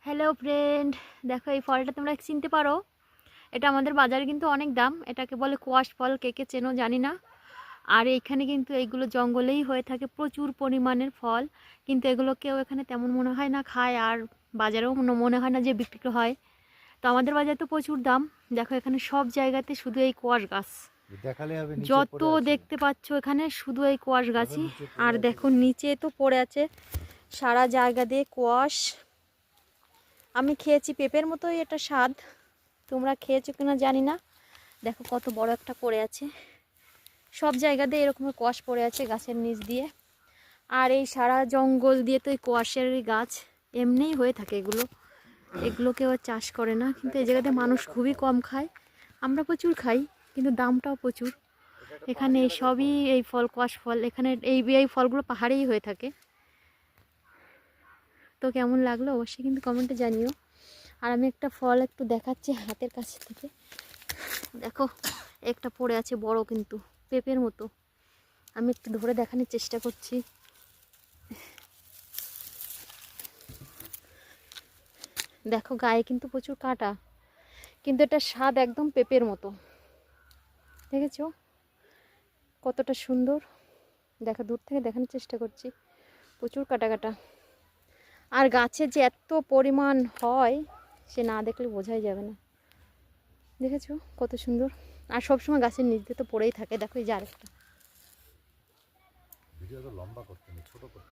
Hello friend, দেখো এই ফলটা তোমরা চিনতে পারো। এটা আমাদের বাজারে কিন্তু অনেক দাম। এটাকে বলে কোয়াশ ফল, কে কে চেনো জানি না। আর এইখানে কিন্তু এইগুলো জঙ্গলেই হয়ে থাকে, প্রচুর পরিমাণের ফল। কিন্তু এগুলো কেউ এখানে তেমন মনে হয় না খায়, আর বাজারেও মনে হয় না যে বিক্রি হয়। তো আমাদের বাজারে তো প্রচুর দাম। দেখো এখানে সব জায়গাতে শুধু এই কোয়াশ গাছ, দেখালে হবে নিচে যত পড়ে আছে। দেখতে পাচ্ছ এখানে শুধু এই কোয়াশ দেখো গাছই। নিচে পড়ে আর আছে। দেখো নিচে তো পড়ে আছে সারা জায়গা দিয়ে কোয়াশ। আমি খেয়েছি, পেঁপের মতোই এটা স্বাদ। তোমরা খেয়েছো কিনা জানি না। দেখো কত বড় একটা পড়ে আছে। সব জায়গাতে এরকম কোয়াশ পড়ে আছে গাছের নিচ দিয়ে। আর এই সারা জঙ্গল দিয়ে তো এই কোয়াশের গাছ এমনিই হয়ে থাকে। এগুলো এগুলো কেউ আর চাষ করে না, কিন্তু এই জায়গাতে মানুষ খুবই কম খায়। আমরা প্রচুর খাই, কিন্তু দামটাও প্রচুর। এখানে এই সবই এই ফল, কোয়াশ ফল, এখানে এই ফলগুলো পাহাড়েই হয়ে থাকে। তো কেমন লাগলো অবশ্যই কিন্তু কমেন্টে জানিও। আর আমি একটা ফল একটু দেখাচ্ছি হাতের কাছে থেকে। দেখো একটা পড়ে আছে বড়, কিন্তু পেঁপের মতো। আমি একটু ধরে দেখানোর চেষ্টা করছি। দেখো গায়ে কিন্তু প্রচুর কাটা, কিন্তু এটা স্বাদ একদম পেঁপের মতো। দেখেছো কতটা সুন্দর? দেখো দূর থেকে দেখানোর চেষ্টা করছি, প্রচুর কাটা কাটা। আর গাছে যে এত পরিমাণ হয় সে না দেখলে বোঝাই যাবে না। দেখেছো কত সুন্দর? আর সবসময় গাছের নিচ দিয়ে তো পড়েই থাকে। দেখো এই যে আরেকটা। ভিডিও তো লম্বা করতে নেই, ছোট করতে।